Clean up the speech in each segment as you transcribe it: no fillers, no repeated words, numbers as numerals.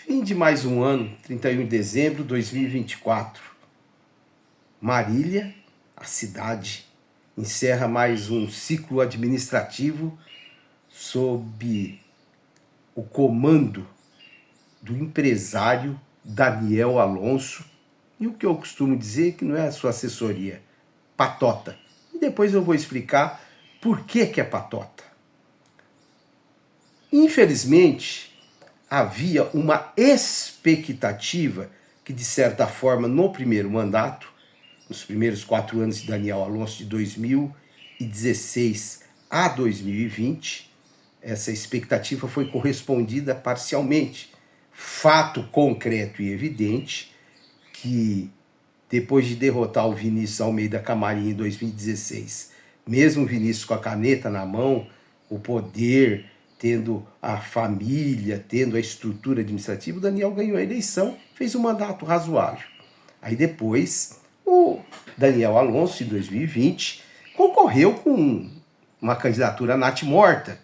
Fim de mais um ano, 31 de dezembro de 2024. Marília, a cidade, encerra mais um ciclo administrativo sob o comando do empresário Daniel Alonso e o que eu costumo dizer que não é a sua assessoria, patota. E depois eu vou explicar por que é patota. Infelizmente, havia uma expectativa que, de certa forma, no primeiro mandato, nos primeiros 4 anos de Daniel Alonso, de 2016 a 2020, essa expectativa foi correspondida parcialmente. Fato concreto e evidente que, depois de derrotar o Vinícius Almeida Camarinha em 2016, mesmo o Vinícius com a caneta na mão, o poder, tendo a família, tendo a estrutura administrativa, o Daniel ganhou a eleição, fez um mandato razoável. Aí depois, o Daniel Alonso, em 2020, concorreu com uma candidatura natimorta,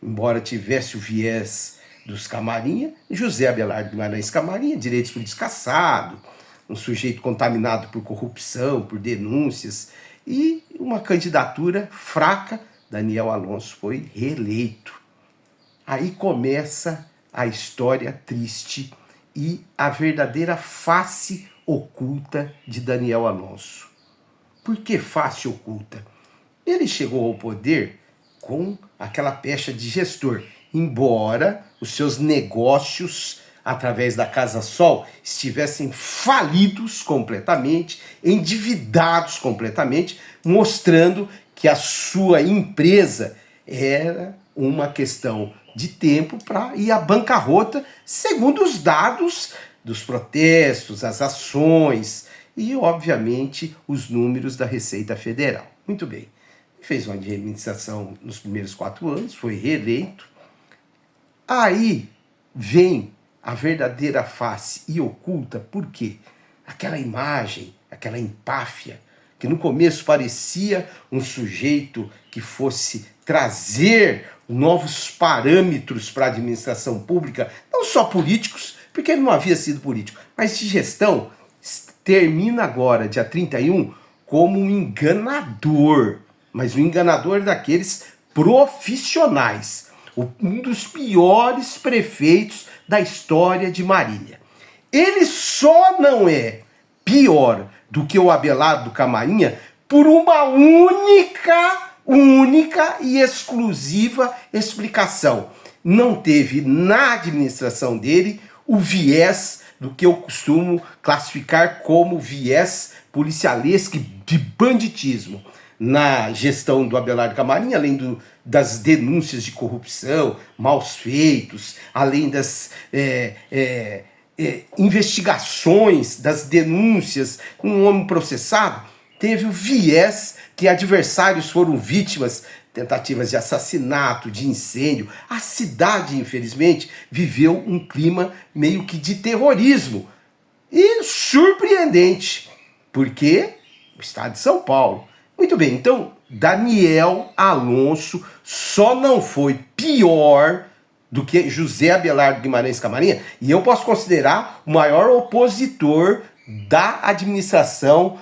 embora tivesse o viés dos Camarinha, José Abelardo Guimarães Camarinha, direitos políticos cassado, um sujeito contaminado por corrupção, por denúncias, e uma candidatura fraca. Daniel Alonso foi reeleito. Aí começa a história triste e a verdadeira face oculta de Daniel Alonso. Por que face oculta? Ele chegou ao poder com aquela pecha de gestor, embora os seus negócios através da Casa Sol estivessem falidos completamente, endividados completamente, mostrando que a sua empresa era uma questão de tempo para ir à bancarrota, segundo os dados dos protestos, as ações e, obviamente, os números da Receita Federal. Muito bem, fez uma administração nos primeiros 4 anos, foi reeleito. Aí vem a verdadeira face e oculta, por quê? Aquela imagem, aquela empáfia, que no começo parecia um sujeito que fosse trazer novos parâmetros para a administração pública, não só políticos, porque ele não havia sido político, mas de gestão, termina agora, dia 31, como um enganador, mas um enganador daqueles profissionais, um dos piores prefeitos da história de Marília. Ele só não é pior do que o Abelardo Camarinha por uma única e exclusiva explicação. Não teve na administração dele o viés do que eu costumo classificar como viés policialesco de banditismo. Na gestão do Abelardo Camarinha, além das denúncias de corrupção, maus feitos, além das investigações, das denúncias, um homem processado, teve o viés que adversários foram vítimas, tentativas de assassinato, de incêndio. A cidade, infelizmente, viveu um clima meio que de terrorismo. E surpreendente, porque o estado de São Paulo. Muito bem, então Daniel Alonso só não foi pior do que José Abelardo Guimarães Camarinha, e eu posso considerar o maior opositor da administração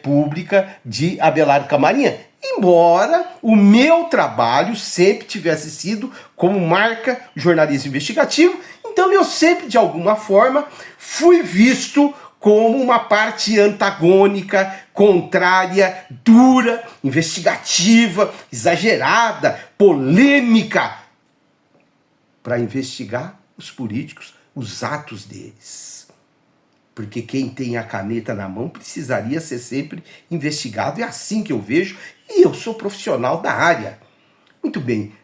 pública de Abelardo Camarinha, embora o meu trabalho sempre tivesse sido como marca jornalismo investigativo, então eu sempre, de alguma forma, fui visto como uma parte antagônica, contrária, dura, investigativa, exagerada, polêmica, para investigar os políticos, os atos deles. Porque quem tem a caneta na mão precisaria ser sempre investigado, é assim que eu vejo, e eu sou profissional da área. Muito bem,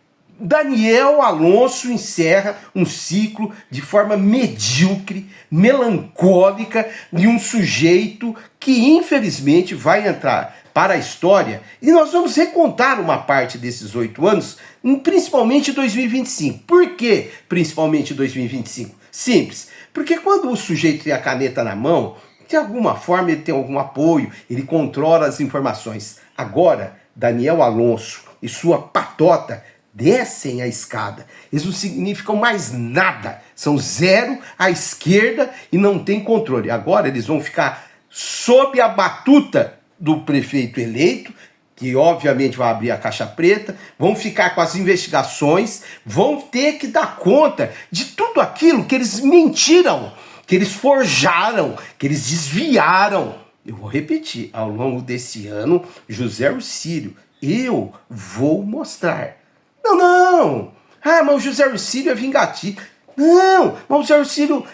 Daniel Alonso encerra um ciclo de forma medíocre, melancólica, de um sujeito que infelizmente vai entrar para a história, e nós vamos recontar uma parte desses 8 anos, principalmente 2025. Por que principalmente 2025? Simples, porque quando o sujeito tem a caneta na mão, de alguma forma ele tem algum apoio, ele controla as informações. Agora, Daniel Alonso e sua patota descem a escada. Eles não significam mais nada. São zero à esquerda e não tem controle. Agora eles vão ficar sob a batuta do prefeito eleito, que obviamente vai abrir a caixa preta, vão ficar com as investigações, vão ter que dar conta de tudo aquilo que eles mentiram, que eles forjaram, que eles desviaram. Eu vou repetir, ao longo desse ano, José Orcílio, eu vou mostrar. Não, mas o José Orcílio é vingativo. Não, mas o José Orcílio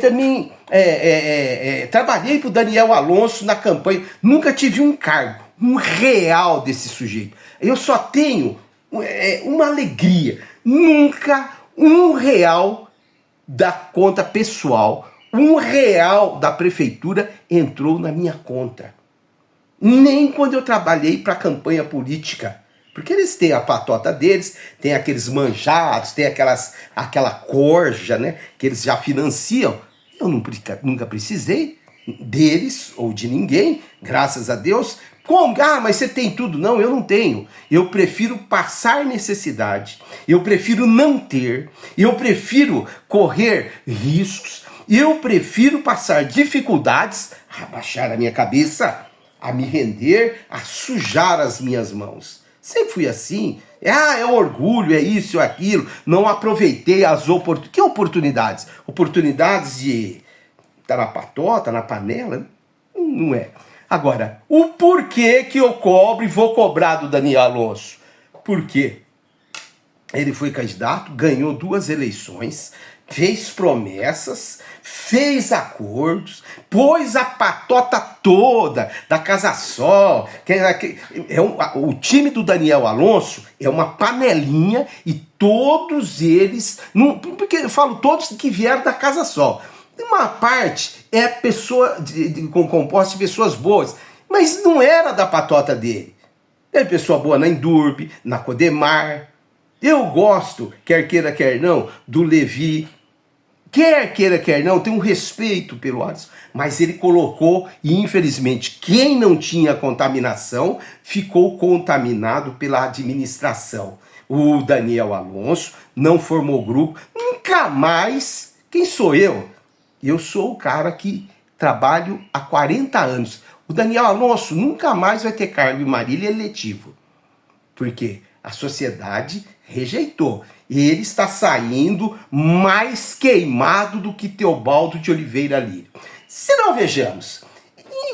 também trabalhei para o Daniel Alonso na campanha, nunca tive um cargo, um real desse sujeito. Eu só tenho uma alegria, nunca um real da conta pessoal, um real da prefeitura entrou na minha conta. Nem quando eu trabalhei para a campanha política. Porque eles têm a patota deles, tem aqueles manjados, tem aquela corja, né, que eles já financiam. Eu nunca precisei deles ou de ninguém, graças a Deus. Como? Mas você tem tudo. Não, eu não tenho. Eu prefiro passar necessidade. Eu prefiro não ter. Eu prefiro correr riscos. Eu prefiro passar dificuldades, abaixar a minha cabeça, a me render, a sujar as minhas mãos. Sempre fui assim. É orgulho, é isso, é aquilo. Não aproveitei as oportunidades. Que oportunidades? Oportunidades de estar na patota, na panela? Não é. Agora, o porquê que eu cobro e vou cobrar do Daniel Alonso? Por quê? Ele foi candidato, ganhou 2 eleições, fez promessas, fez acordos, pôs a patota toda da Casa Sol. O time do Daniel Alonso é uma panelinha e todos eles, porque eu falo todos que vieram da Casa Sol. Uma parte é pessoa composta de pessoas boas, mas não era da patota dele. É pessoa boa na Endurbe, na Codemar. Eu gosto, quer queira, quer não, do Levi. Quer queira, quer não, tem um respeito pelo Alisson, mas ele colocou, e infelizmente, quem não tinha contaminação, ficou contaminado pela administração. O Daniel Alonso não formou grupo, nunca mais. Quem sou eu? Eu sou o cara que trabalho há 40 anos. O Daniel Alonso nunca mais vai ter cargo em Marília eletivo. Por quê? A sociedade rejeitou. Ele está saindo mais queimado do que Teobaldo de Oliveira Lírio. Se não vejamos,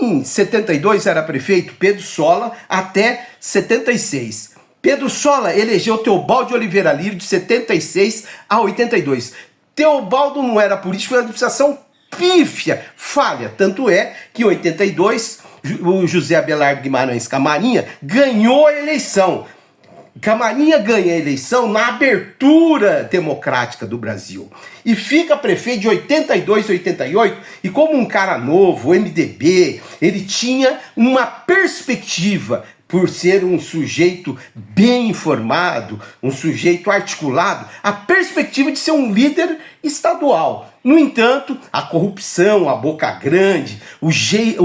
em 72 era prefeito Pedro Sola até 76. Pedro Sola elegeu Teobaldo de Oliveira Lírio de 76 a 82. Teobaldo não era político, foi uma administração pífia, falha. Tanto é que em 82 o José Abelardo Guimarães Camarinha ganhou a eleição. Camarinha ganha a eleição na abertura democrática do Brasil. E fica prefeito de 82 a 88, e como um cara novo, o MDB, ele tinha uma perspectiva, por ser um sujeito bem informado, um sujeito articulado, a perspectiva de ser um líder estadual. No entanto, a corrupção, a boca grande, o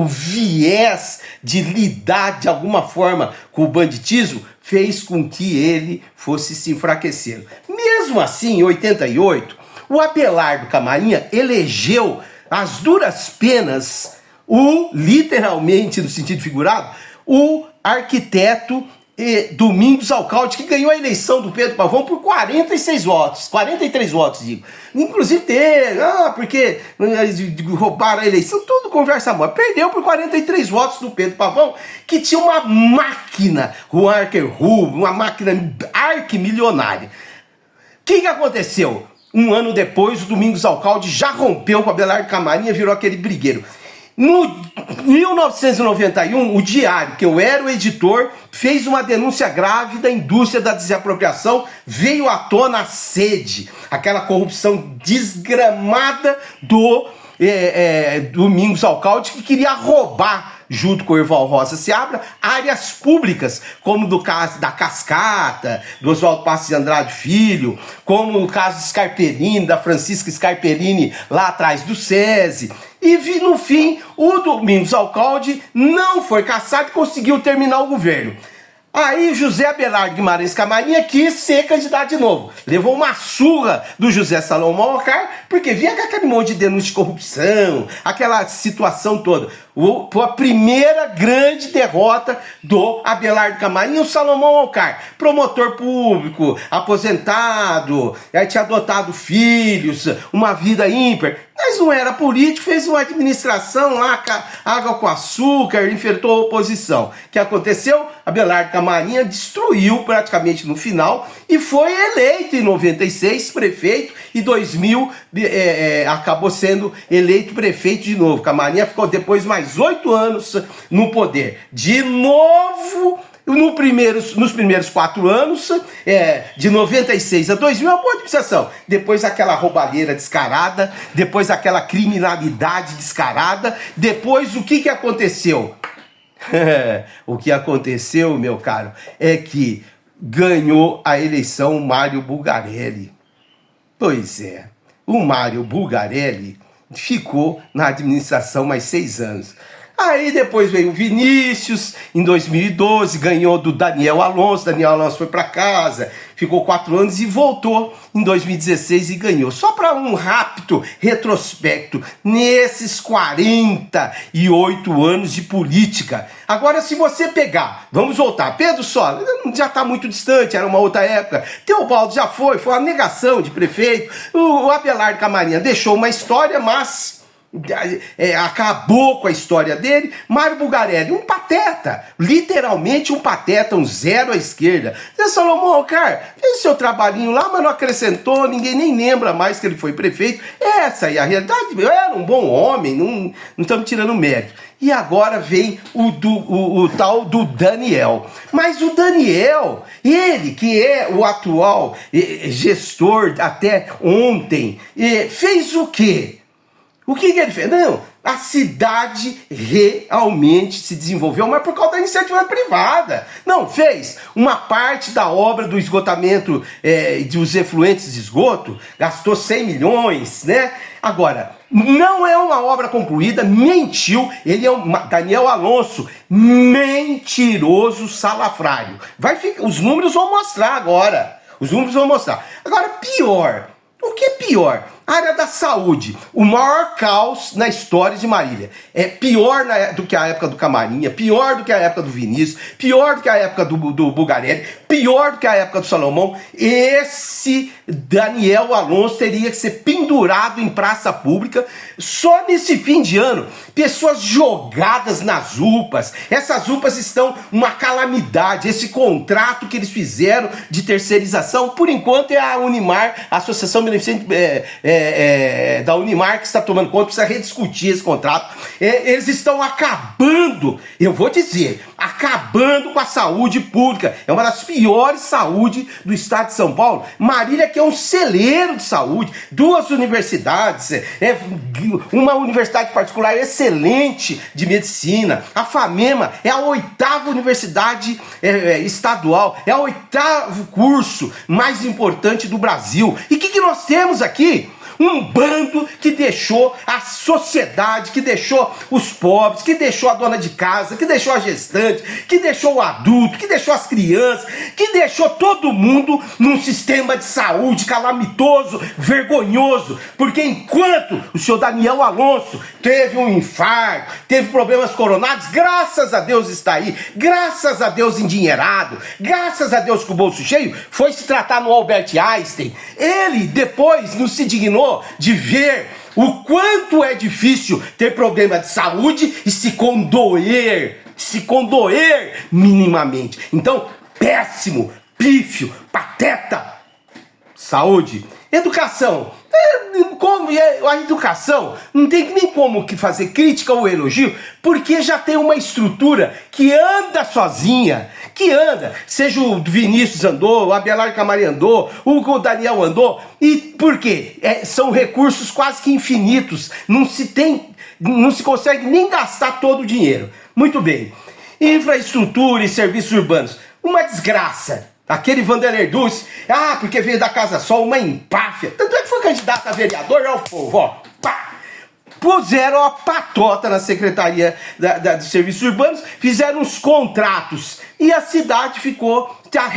viés de lidar de alguma forma com o banditismo fez com que ele fosse se enfraquecendo. Mesmo assim, em 88, o Abelardo Camarinha elegeu às duras penas literalmente no sentido figurado, o arquiteto Domingos Alcalde, que ganhou a eleição do Pedro Pavão por 43 votos, digo. Inclusive porque roubaram a eleição, tudo conversa mole. Perdeu por 43 votos do Pedro Pavão, que tinha uma máquina, uma máquina arquimilionária. O que aconteceu? Um ano depois, o Domingos Alcalde já rompeu com a Abelardo Camarinha e virou aquele brigueiro. No 1991, o Diário, que eu era o editor, fez uma denúncia grave da indústria da desapropriação, veio à tona a sede, aquela corrupção desgramada do Domingos Alcalde, que queria roubar, junto com o Erval Rosa Seabra, áreas públicas, como do caso da Cascata, do Oswaldo Passos de Andrade Filho, como no caso de Scarpellini, da Francisca Scarpellini, lá atrás do SESI. E no fim, o Domingos Alcalde não foi cassado e conseguiu terminar o governo. Aí José Abelardo Guimarães Camarinha quis ser candidato de novo. Levou uma surra do José Salomão Alcar, porque via aquele monte de denúncia de corrupção, aquela situação toda. Foi a primeira grande derrota do Abelardo Camarinha, o Salomão Alcar. Promotor público, aposentado, aí tinha adotado filhos, uma vida ímpar. Mas não era político, fez uma administração lá, água com açúcar, enfrentou a oposição. O que aconteceu? Abelardo Camarinha destruiu praticamente no final e foi eleito em 96 prefeito e 2000 acabou sendo eleito prefeito de novo. Camarinha ficou depois mais 8 anos no poder. De novo... Nos primeiros 4 anos, de 96 a 2000, uma boa administração. Depois aquela roubalheira descarada, depois aquela criminalidade descarada, depois o que aconteceu? O que aconteceu, meu caro, é que ganhou a eleição o Mário Bulgarelli. Pois é, o Mário Bulgarelli ficou na administração mais 6 anos. Aí depois veio o Vinícius, em 2012, ganhou do Daniel Alonso. Daniel Alonso foi para casa, ficou 4 anos e voltou em 2016 e ganhou. Só para um rápido retrospecto nesses 48 anos de política. Agora, se você pegar, vamos voltar, Pedro Sola, já está muito distante, era uma outra época. Teobaldo já foi uma negação de prefeito. O Abelardo Camarinha deixou uma história, mas... acabou com a história dele. Mário Bulgarelli, um pateta, literalmente um pateta, um zero à esquerda. Zé Salomão Alcar fez seu trabalhinho lá, mas não acrescentou, ninguém nem lembra mais que ele foi prefeito. Essa aí é a realidade. Era um bom homem, não estamos tirando mérito. E agora vem o tal do Daniel. Mas o Daniel, ele que é o atual gestor até ontem, fez o quê? O que ele fez? Não, a cidade realmente se desenvolveu, mas por causa da iniciativa privada. Não, fez uma parte da obra do esgotamento dos efluentes de esgoto, gastou 100 milhões, né? Agora, não é uma obra concluída, mentiu, ele é Daniel Alonso, mentiroso salafrário. Os números vão mostrar agora, Agora, pior, o que é pior? A área da saúde, o maior caos na história de Marília. É pior do que a época do Camarinha, pior do que a época do Vinícius, pior do que a época do Bulgarelli, pior do que a época do Salomão. Esse Daniel Alonso teria que ser pendurado em praça pública só nesse fim de ano. Pessoas jogadas nas UPAs. Essas UPAs estão uma calamidade. Esse contrato que eles fizeram de terceirização, por enquanto é a Unimar, a Associação Beneficente da Unimar, que está tomando conta, precisa rediscutir esse contrato. Eles estão acabando, eu vou dizer, acabando com a saúde pública. É uma das piores saúdes do estado de São Paulo. Marília, que é um celeiro de saúde, 2 universidades, uma universidade particular excelente de medicina. A FAMEMA é a 8ª universidade estadual, é o 8º curso mais importante do Brasil. E o que nós temos aqui? Um bando que deixou a sociedade, que deixou os pobres, que deixou a dona de casa, que deixou a gestante, que deixou o adulto, que deixou as crianças, que deixou todo mundo num sistema de saúde calamitoso, vergonhoso. Porque enquanto o senhor Daniel Alonso teve um infarto, teve problemas coronários, graças a Deus está aí, graças a Deus endinheirado, graças a Deus com o bolso cheio, foi se tratar no Albert Einstein. Ele depois não se dignou de ver o quanto é difícil ter problema de saúde e se condoer minimamente. Então, péssimo, pífio, pateta. Saúde, educação. A educação não tem nem como fazer crítica ou elogio, porque já tem uma estrutura que anda sozinha, seja o Vinícius andou, o Abelardo Camarinha andou, o Daniel andou. E por quê? São recursos quase que infinitos, não se consegue nem gastar todo o dinheiro. Muito bem, infraestrutura e serviços urbanos, uma desgraça. Aquele Vanderlei Dulce, porque veio da Casa Sol, uma empáfia. Tanto é que foi candidato a vereador, puseram a patota na Secretaria dos Serviços Urbanos, fizeram uns contratos e a cidade ficou... A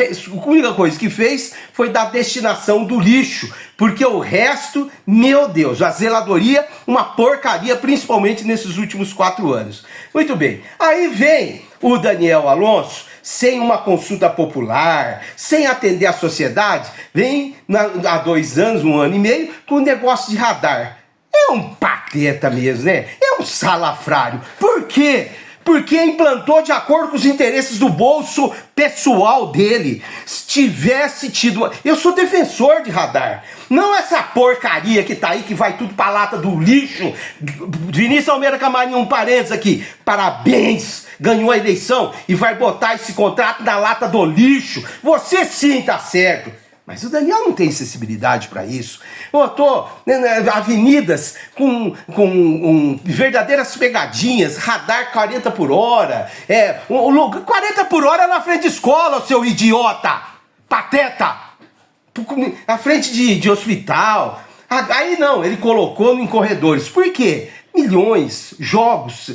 única coisa que fez foi dar destinação do lixo, porque o resto, meu Deus, a zeladoria, uma porcaria, principalmente nesses últimos 4 anos. Muito bem, aí vem o Daniel Alonso, sem uma consulta popular, sem atender a sociedade, vem há 2 anos, 1 ano e meio, com o negócio de radar. É um pateta mesmo, né? É um salafrário. Por quê? Porque implantou de acordo com os interesses do bolso pessoal dele. Se tivesse tido... Eu sou defensor de radar. Não essa porcaria que tá aí, que vai tudo pra lata do lixo. Vinícius Almeida Camarinho, um parênteses aqui. Parabéns, ganhou a eleição e vai botar esse contrato na lata do lixo. Você sim tá certo. Mas o Daniel não tem sensibilidade para isso. Botou avenidas com verdadeiras pegadinhas, radar 40 por hora. 40 por hora na frente de escola, seu idiota! Pateta! Na frente de hospital. Aí não, ele colocou em corredores. Por quê? Milhões, jogos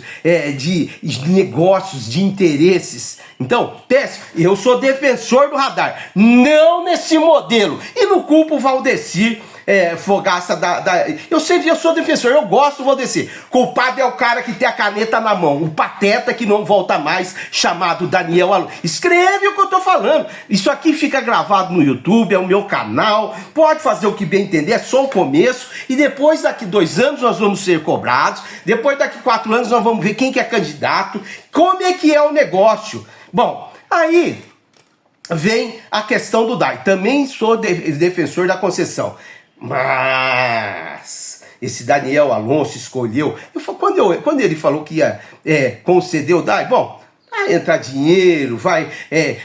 de negócios, de interesses. Então, péssimo. Eu sou defensor do radar, não nesse modelo. E não culpo o Valdecir Fogaça eu sou defensor, eu gosto do Valdecir. Culpado é o cara que tem a caneta na mão, o pateta que não volta mais, chamado Daniel Alonso. Escreve o que eu tô falando. Isso aqui fica gravado no YouTube, é o meu canal. Pode fazer o que bem entender, é só o começo. E depois, daqui 2 anos, nós vamos ser cobrados. Depois, daqui 4 anos, nós vamos ver quem que é candidato, como é que é o negócio. Bom, aí vem a questão do DAI. Também sou defensor da concessão. Mas esse Daniel Alonso escolheu... Quando ele falou que ia conceder o DAI, bom, vai entrar dinheiro, vai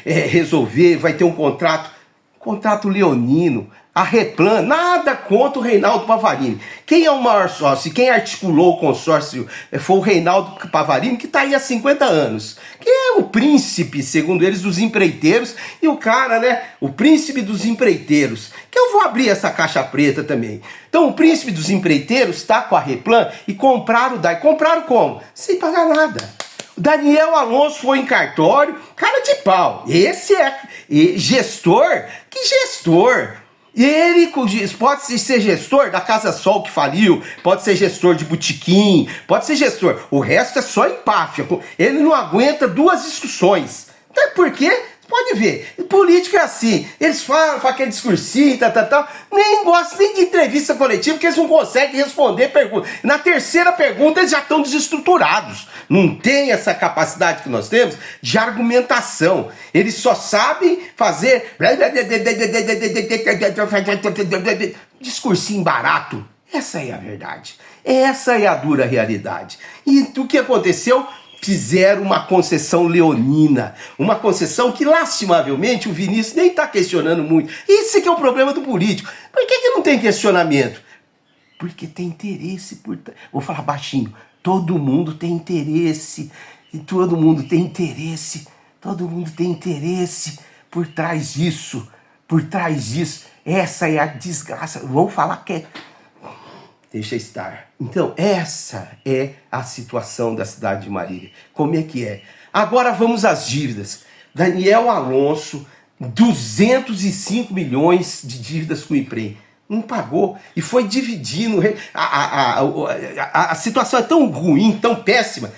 resolver, vai ter um contrato leonino. A Replan, nada contra o Reinaldo Pavarini. Quem é o maior sócio? Quem articulou o consórcio foi o Reinaldo Pavarini, que está aí há 50 anos. Que é o príncipe, segundo eles, dos empreiteiros. E o cara, né? O príncipe dos empreiteiros. Que eu vou abrir essa caixa preta também. Então o príncipe dos empreiteiros está com a Replan e compraram o DAI. Compraram como? Sem pagar nada. O Daniel Alonso foi em cartório, cara de pau. Esse é gestor? Que gestor? Ele pode ser gestor da Casa Sol que faliu, pode ser gestor de botequim, pode ser gestor. O resto é só empáfia. Ele não aguenta 2 discussões. Até porque, pode ver, político é assim. Eles falam aquele discursinho, nem gostam nem de entrevista coletiva, porque eles não conseguem responder perguntas. Na terceira pergunta, eles já estão desestruturados. Não tem essa capacidade que nós temos de argumentação. Eles só sabem fazer discursinho barato. Essa é a verdade. Essa é a dura realidade. E o que aconteceu? Fizeram uma concessão leonina. Uma concessão que, lastimavelmente, o Vinícius nem está questionando muito. Esse que é o problema do político. Por que não tem questionamento? Porque tem interesse por... Vou falar baixinho. Todo mundo tem interesse. E todo mundo tem interesse. Todo mundo tem interesse por trás disso. Por trás disso. Essa é a desgraça. Vamos falar que é... Deixa estar. Então, essa é a situação da cidade de Marília. Como é que é? Agora vamos às dívidas. Daniel Alonso, 205 milhões de dívidas com o IPREM. Não pagou e foi dividindo. A situação é tão ruim, tão péssima,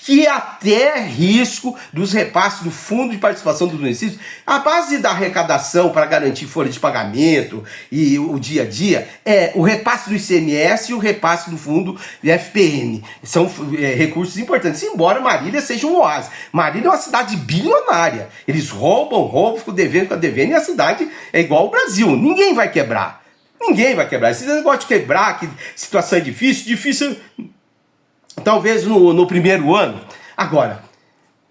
que até risco dos repasses do Fundo de Participação dos Municípios, a base da arrecadação para garantir folha de pagamento e o dia a dia, é o repasse do ICMS e o repasse do Fundo de FPM. São recursos importantes, embora Marília seja um oásis. Marília é uma cidade bilionária. Eles roubam, ficam devendo, e a cidade é igual ao Brasil. Ninguém vai quebrar. Ninguém vai quebrar. Esse negócio de quebrar, que situação é difícil... Talvez no primeiro ano. Agora,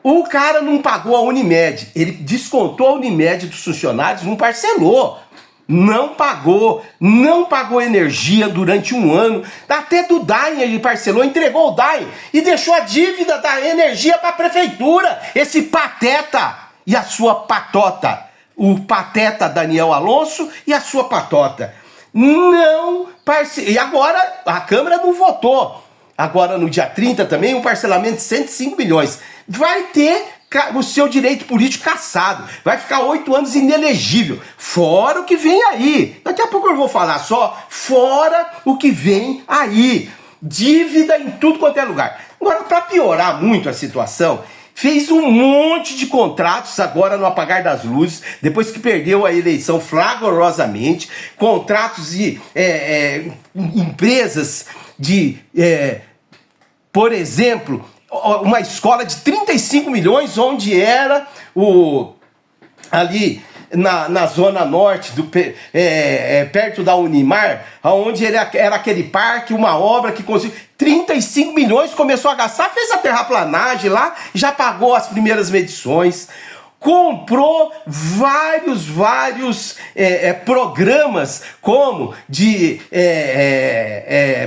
o cara não pagou a Unimed. Ele descontou a Unimed dos funcionários, não parcelou. Não pagou energia durante 1 ano. Até do DAI ele parcelou, entregou o DAI e deixou a dívida da energia para a prefeitura. Esse pateta e a sua patota. O pateta Daniel Alonso e a sua patota. Não parcelou. E agora a Câmara não votou. Agora, no dia 30 também, um parcelamento de 105 milhões. Vai ter o seu direito político cassado. Vai ficar 8 anos inelegível. Fora o que vem aí. Daqui a pouco eu vou falar só. Fora o que vem aí. Dívida em tudo quanto é lugar. Agora, para piorar muito a situação, fez um monte de contratos agora no apagar das luzes, depois que perdeu a eleição flagrosamente, contratos de empresas de, por exemplo, uma escola de 35 milhões, onde era ali na zona norte, perto da Unimar, onde era aquele parque, uma obra que conseguiu 35 milhões, começou a gastar, fez a terraplanagem lá, já pagou as primeiras medições, comprou vários programas, como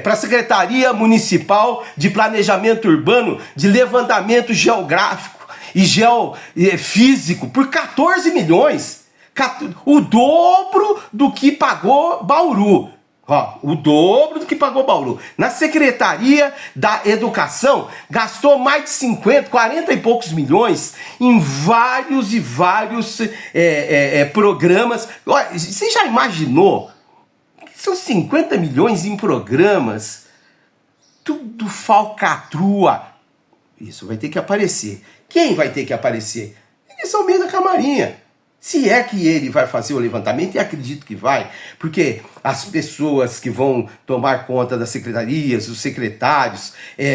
para a Secretaria Municipal de Planejamento Urbano, de levantamento geográfico e geofísico, por 14 milhões. O dobro do que pagou Bauru. O dobro do que pagou Bauru. Na Secretaria da Educação, gastou mais de 50, 40 e poucos milhões em vários programas. Olha, você já imaginou? São 50 milhões em programas. Tudo falcatrua. Isso vai ter que aparecer. Quem vai ter que aparecer? Eles Almeida Camarinha. Se é que ele vai fazer o levantamento, e acredito que vai, porque as pessoas que vão tomar conta das secretarias, os secretários,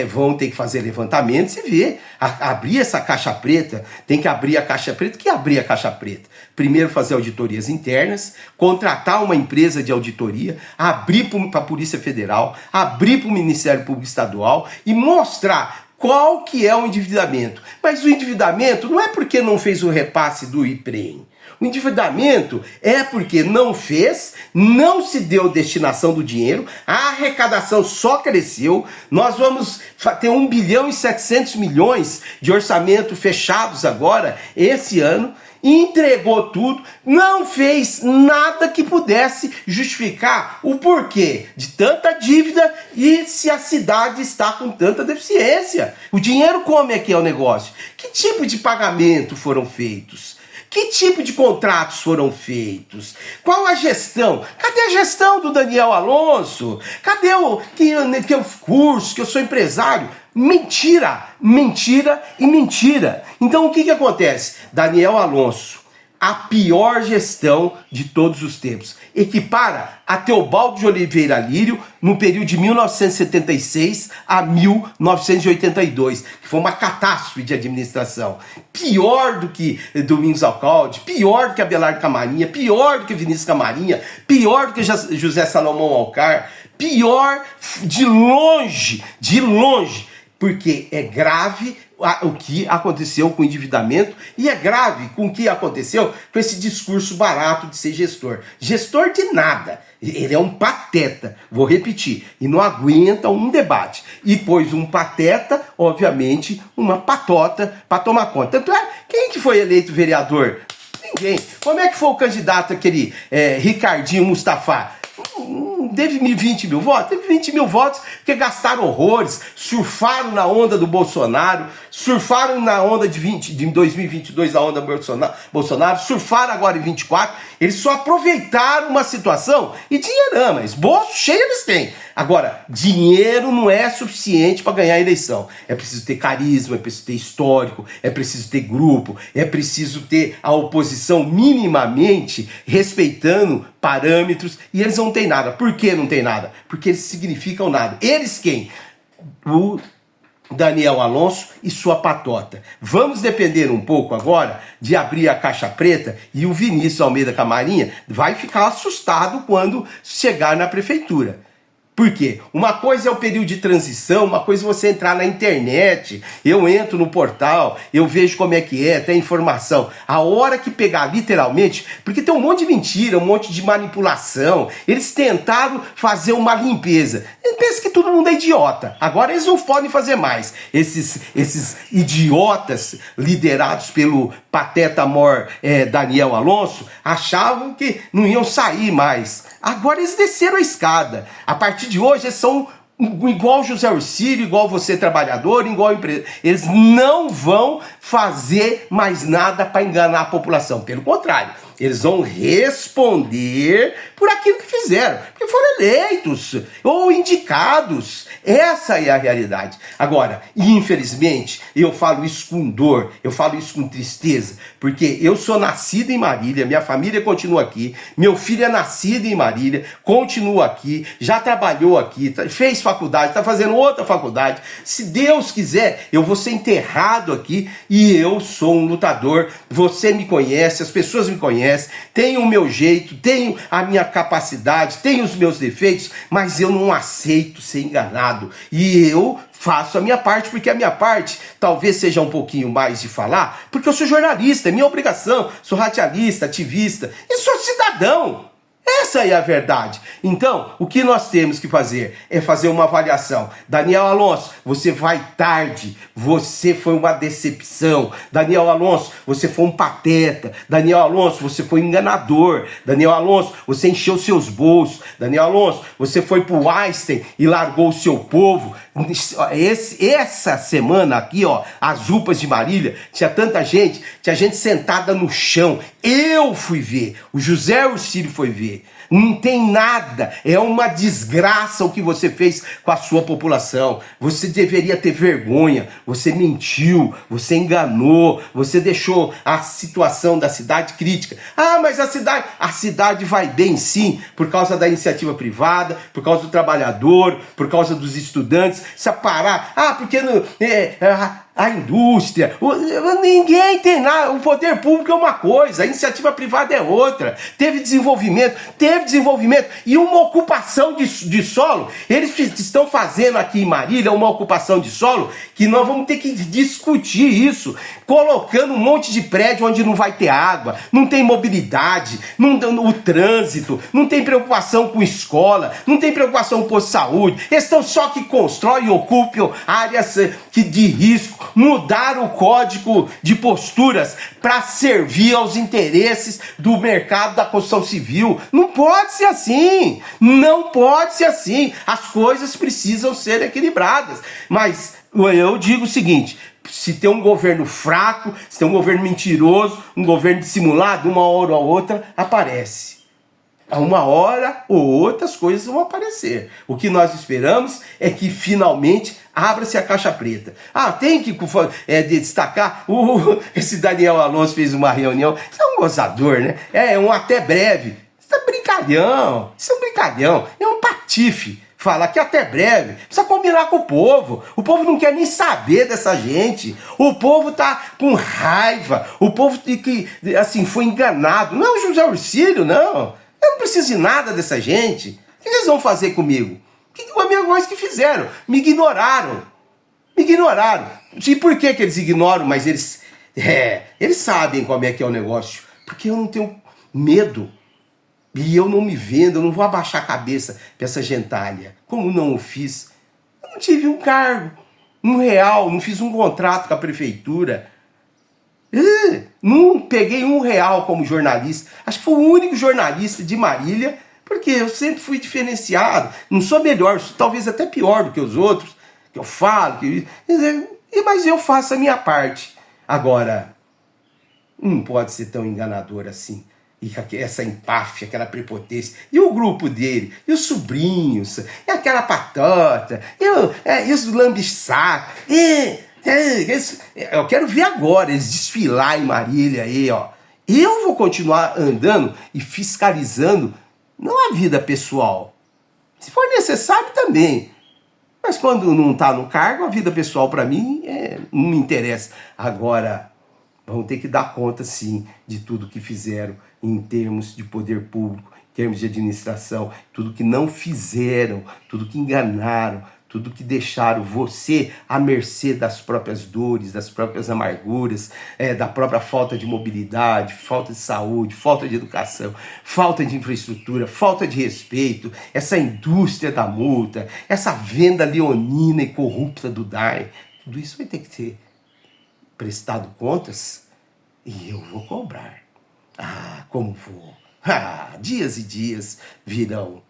vão ter que fazer levantamento e ver, abrir essa caixa preta, tem que abrir a caixa preta. O que é abrir a caixa preta? Primeiro fazer auditorias internas, contratar uma empresa de auditoria, abrir para a Polícia Federal, abrir para o Ministério Público Estadual e mostrar qual que é o endividamento. Mas o endividamento não é porque não fez o repasse do IPREM. O endividamento é porque não fez, não se deu destinação do dinheiro, a arrecadação só cresceu, nós vamos ter 1 bilhão e 700 milhões de orçamento fechados agora, esse ano, entregou tudo, não fez nada que pudesse justificar o porquê de tanta dívida e se a cidade está com tanta deficiência. O dinheiro como é que é o negócio? Que tipo de pagamento foram feitos? Que tipo de contratos foram feitos? Qual a gestão? Cadê a gestão do Daniel Alonso? Cadê que eu curso, que eu sou empresário? Mentira, mentira e mentira. Então o que acontece? Daniel Alonso, a pior gestão de todos os tempos. Equipara a Teobaldo de Oliveira Lírio no período de 1976 a 1982, que foi uma catástrofe de administração. Pior do que Domingos Alcalde, pior do que Abelardo Camarinha, pior do que Vinícius Camarinha, pior do que José Salomão Alcar, pior de longe, porque é grave o que aconteceu com o endividamento e é grave com o que aconteceu com esse discurso barato de ser gestor. Gestor de nada. Ele é um pateta, vou repetir, e não aguenta um debate. E pôs um pateta, obviamente, uma patota para tomar conta. Tanto é, quem que foi eleito vereador? Ninguém. Como é que foi o candidato aquele Ricardinho Mustafa? Teve 20 mil votos? Teve 20 mil votos que gastaram horrores, surfaram na onda do Bolsonaro, surfaram na onda de 2022, na onda Bolsonaro, surfaram agora em 24. Eles só aproveitaram uma situação e dinheirama, bolso cheio eles têm. Agora, dinheiro não é suficiente para ganhar a eleição. É preciso ter carisma, é preciso ter histórico, é preciso ter grupo, é preciso ter a oposição minimamente respeitando parâmetros, e eles não têm nada. Por que não tem nada? Porque eles significam nada. Eles quem? O Daniel Alonso e sua patota. Vamos depender um pouco agora de abrir a caixa preta, e o Vinícius Almeida Camarinha vai ficar assustado quando chegar na prefeitura. Por quê? Uma coisa é o período de transição, uma coisa é você entrar na internet, eu entro no portal, eu vejo como é que é, tem informação. A hora que pegar literalmente, porque tem um monte de mentira, um monte de manipulação, eles tentaram fazer uma limpeza. Eles pensam que todo mundo é idiota, agora eles não podem fazer mais. Esses idiotas liderados pelo pateta mor Daniel Alonso achavam que não iam sair mais. Agora eles desceram a escada. A partir de hoje eles são igual José Orcílio, igual você trabalhador, igual empresa. Eles não vão fazer mais nada para enganar a população. Pelo contrário, eles vão responder por aquilo que fizeram, porque foram eleitos ou indicados. Essa é a realidade. Agora, infelizmente, eu falo isso com dor, eu falo isso com tristeza, porque eu sou nascido em Marília, minha família continua aqui, meu filho é nascido em Marília, continua aqui, já trabalhou aqui, fez faculdade, está fazendo outra faculdade. Se Deus quiser, eu vou ser enterrado aqui e eu sou um lutador. Você me conhece, as pessoas me conhecem, tenho o meu jeito, tenho a minha capacidade, tenho os meus defeitos, mas eu não aceito ser enganado. E eu faço a minha parte, porque a minha parte talvez seja um pouquinho mais de falar, porque eu sou jornalista, é minha obrigação, sou radialista, ativista e sou cidadão. Essa é a verdade. Então, o que nós temos que fazer é fazer uma avaliação. Daniel Alonso, você vai tarde, você foi uma decepção. Daniel Alonso, você foi um pateta. Daniel Alonso, você foi um enganador. Daniel Alonso, você encheu seus bolsos. Daniel Alonso, você foi pro Einstein e largou o seu povo. Essa semana aqui, ó, as UPAs de Marília, tinha tanta gente, tinha gente sentada no chão. Eu fui ver, o José Orcílio foi ver. Não tem nada, é uma desgraça o que você fez com a sua população. Você deveria ter vergonha, você mentiu, você enganou, você deixou a situação da cidade crítica. Ah, mas a cidade vai bem sim, por causa da iniciativa privada, por causa do trabalhador, por causa dos estudantes. Se parar, porque a indústria, ninguém tem nada, o poder público é uma coisa, a iniciativa privada é outra. Teve desenvolvimento e uma ocupação de solo. Eles estão fazendo aqui em Marília uma ocupação de solo que nós vamos ter que discutir isso, colocando um monte de prédio onde não vai ter água, não tem mobilidade, o trânsito, não tem preocupação com escola, não tem preocupação com posto de saúde. Eles estão só que constroem e ocupam áreas de risco. Mudar o código de posturas para servir aos interesses do mercado da construção civil. Não pode ser assim. Não pode ser assim. As coisas precisam ser equilibradas. Mas eu digo o seguinte: se tem um governo fraco, se tem um governo mentiroso, um governo dissimulado, uma hora ou outra aparece. A uma hora ou outra as coisas vão aparecer. O que nós esperamos é que finalmente abra-se a caixa preta. Tem que destacar, esse Daniel Alonso fez uma reunião, isso é um gozador, né? É um até breve. Isso é brincalhão, é um patife. Falar que até breve, precisa combinar com o povo não quer nem saber dessa gente, o povo tá com raiva, o povo que assim, foi enganado, não é o José Orcílio, não. Eu não preciso de nada dessa gente. O que eles vão fazer comigo? A mesma coisa que fizeram. Me ignoraram. E por que eles ignoram? Mas eles sabem como é que é o negócio. Porque eu não tenho medo. E eu não me vendo, eu não vou abaixar a cabeça para essa gentalha. Como não o fiz? Eu não tive um cargo, R$1, não fiz um contrato com a prefeitura. Não peguei R$1 como jornalista. Acho que fui o único jornalista de Marília, porque eu sempre fui diferenciado. Não sou melhor, sou talvez até pior do que os outros, que eu falo, mas eu faço a minha parte. Agora, não pode ser tão enganador assim. E essa empáfia, aquela prepotência. E o grupo dele, e os sobrinhos, e aquela patota, e os lambisaco, eu quero ver agora eles desfilar em Marília aí, ó. Eu vou continuar andando e fiscalizando, não a vida pessoal. Se for necessário também. Mas quando não está no cargo, a vida pessoal para mim não me interessa. Agora, vão ter que dar conta sim de tudo que fizeram em termos de poder público, em termos de administração, tudo que não fizeram, tudo que enganaram, tudo que deixaram você à mercê das próprias dores, das próprias amarguras, da própria falta de mobilidade, falta de saúde, falta de educação, falta de infraestrutura, falta de respeito, essa indústria da multa, essa venda leonina e corrupta do DAI, tudo isso vai ter que ser prestado contas e eu vou cobrar. Como vou? Dias e dias virão.